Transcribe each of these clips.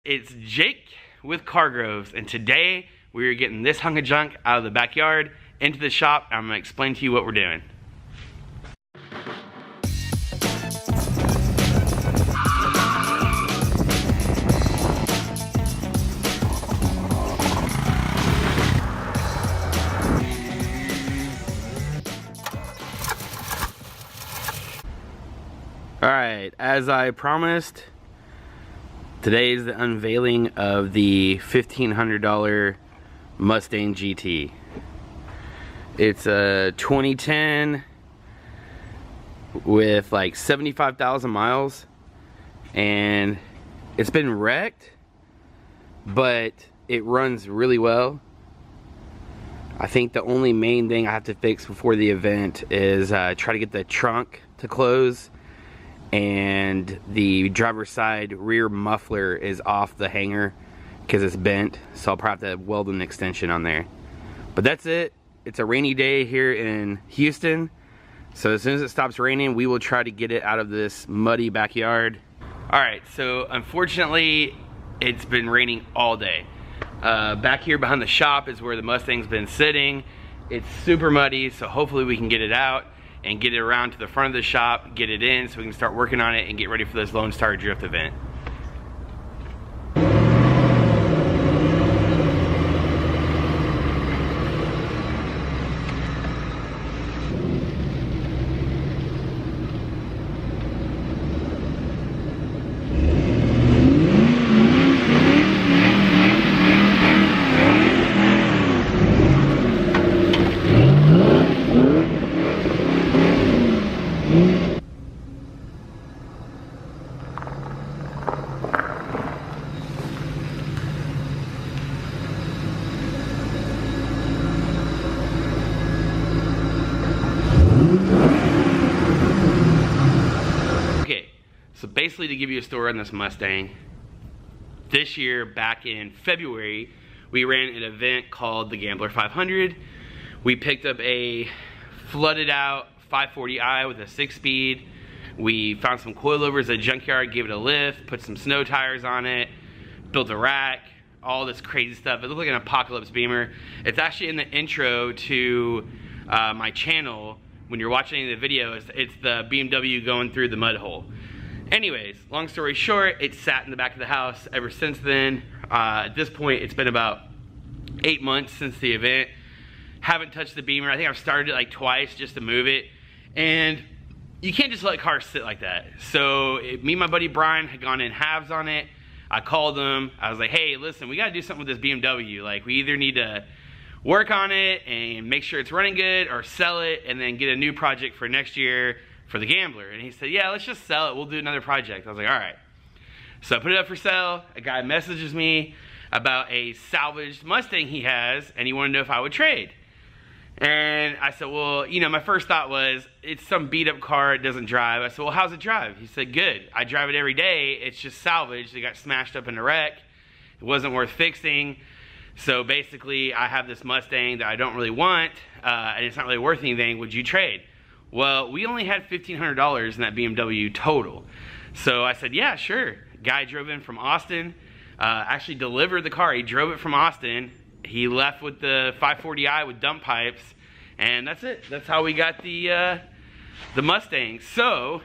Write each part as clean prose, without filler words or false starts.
it's Jake with Cargroves, and today we are getting this hunk of junk out of the backyard into the shop. I'm gonna explain to you what we're doing. Alright, as I promised, today is the unveiling of the $1,500 Mustang GT. It's a 2010 with like 75,000 miles, and it's been wrecked, but it runs really well. I think the only main thing I have to fix before the event is try to get the trunk to close, and the driver's side rear muffler is off the hanger because it's bent, so I'll probably have to weld an extension on there. But that's it. It's a rainy day here in Houston, so as soon as it stops raining, we will try to get it out of this muddy backyard. Alright, so unfortunately it's been raining all day. Back here behind the shop is where the Mustang's been sitting. It's super muddy, so hopefully we can get it out and get it around to the front of the shop, get it in so we can start working on it and get ready for this Lonestar Drift event. So basically, to give you a story on this Mustang, this year back in February, we ran an event called the Gambler 500. We picked up a flooded out 540i with a 6-speed. We found some coilovers at a junkyard, gave it a lift, put some snow tires on it, built a rack, all this crazy stuff. It looked like an apocalypse beamer. It's actually in the intro to my channel. When you're watching the video, it's the BMW going through the mud hole. Anyways, long story short, it sat in the back of the house ever since then. At this point, it's been about 8 months since the event. Haven't touched the beamer. I think I've started it like twice just to move it. And you can't just let cars sit like that. So me and my buddy Brian had gone in halves on it. I called him. I was like, hey, listen, we got to do something with this BMW. Like, we either need to work on it and make sure it's running good, or sell it and then get a new project for next year for the Gambler. And he said, yeah, let's just sell it, we'll do another project. I was like, all right. So I put it up for sale. A guy messages me about a salvaged Mustang he has, and he wanted to know if I would trade. And I said, well, you know, my first thought was, it's some beat up car, it doesn't drive. I said, well, how's it drive? He said, good. I drive it every day, it's just salvaged, it got smashed up in a wreck, it wasn't worth fixing. So basically, I have this Mustang that I don't really want, and it's not really worth anything, would you trade? Well, we only had $1,500 in that BMW total. So I said, yeah, sure. Guy drove in from Austin, actually delivered the car. He drove it from Austin. He left with the 540i with dump pipes, and that's it. That's how we got the Mustang. So,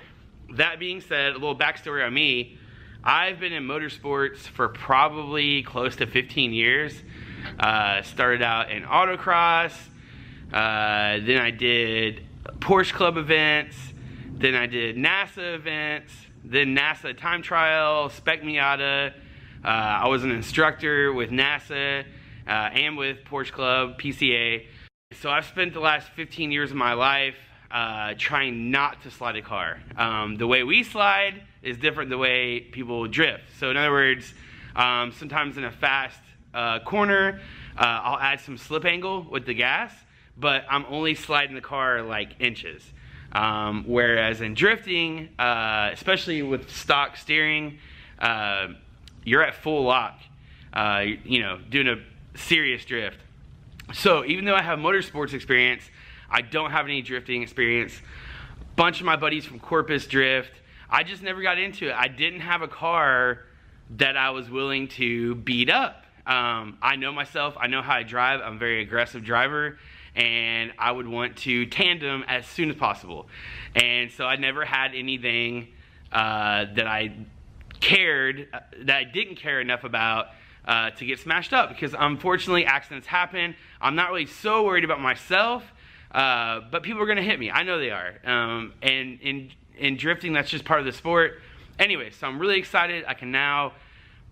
that being said, a little backstory on me. I've been in motorsports for probably close to 15 years. Started out in autocross, then I did Porsche Club events, then I did NASA events, then NASA time trial, Spec Miata. I was an instructor with NASA and with Porsche Club, PCA. So I've spent the last 15 years of my life trying not to slide a car. The way we slide is different than the way people drift. So in other words, sometimes in a fast corner, I'll add some slip angle with the gas, but I'm only sliding the car like inches. Whereas in drifting, especially with stock steering, you're at full lock, you know, doing a serious drift. So even though I have motorsports experience, I don't have any drifting experience. Bunch of my buddies from Corpus drift. I just never got into it. I didn't have a car that I was willing to beat up. I know myself, I know how I drive, I'm a very aggressive driver, and I would want to tandem as soon as possible. And so I never had anything that I didn't care enough about to get smashed up, because unfortunately accidents happen. I'm not really so worried about myself, but people are gonna hit me. I know they are. And in drifting, that's just part of the sport. Anyway, so I'm really excited. I can now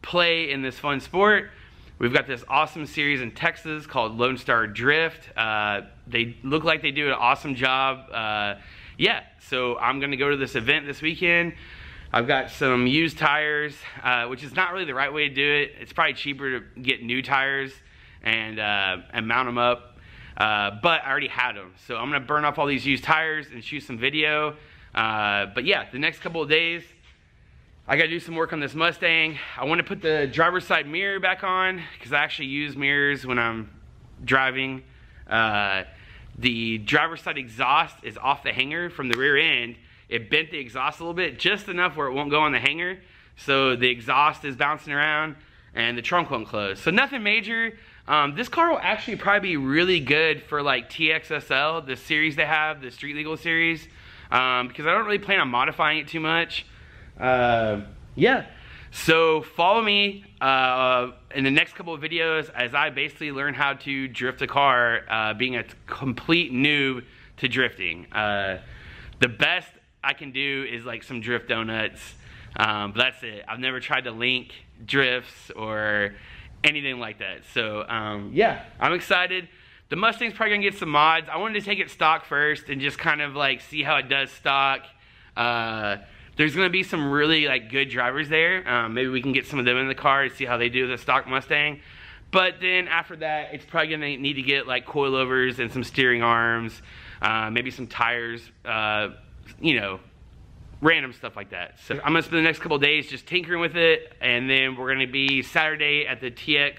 play in this fun sport. We've got this awesome series in Texas called Lonestar Drift. They look like they do an awesome job. Yeah, so I'm gonna go to this event this weekend. I've got some used tires, which is not really the right way to do it. It's probably cheaper to get new tires and mount them up, but I already had them. So I'm gonna burn off all these used tires and shoot some video. But yeah, the next couple of days, I gotta do some work on this Mustang. I wanna put the driver's side mirror back on, because I actually use mirrors when I'm driving. The driver's side exhaust is off the hanger from the rear end. It bent the exhaust a little bit, just enough where it won't go on the hanger. So the exhaust is bouncing around and the trunk won't close. So nothing major. This car will actually probably be really good for like TXSL, the series they have, the Street Legal series, because I don't really plan on modifying it too much. Yeah, so follow me in the next couple of videos as I basically learn how to drift a car, being a complete noob to drifting. The best I can do is like some drift donuts, but that's it. I've never tried to link drifts or anything like that. So yeah, I'm excited. The Mustang's probably gonna get some mods. I wanted to take it stock first and just kind of like see how it does stock. There's gonna be some really like good drivers there. Maybe we can get some of them in the car to see how they do the stock Mustang. But then after that, it's probably gonna need to get like coilovers and some steering arms, maybe some tires, you know, random stuff like that. So I'm gonna spend the next couple of days just tinkering with it, and then we're gonna be Saturday at the the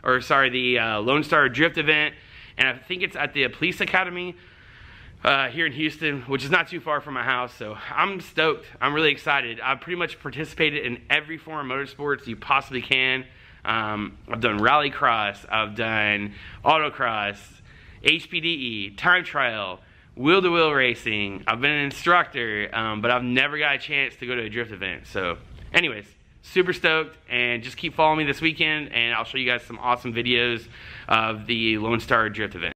Lonestar Drift event, and I think it's at the Police Academy here in Houston, which is not too far from my house. So I'm stoked. I'm really excited. I've pretty much participated in every form of motorsports you possibly can. I've done rallycross, I've done autocross, HPDE, time trial, wheel-to-wheel racing. I've been an instructor, but I've never got a chance to go to a drift event. So anyways, super stoked, and just keep following me this weekend, and I'll show you guys some awesome videos of the Lonestar Drift event.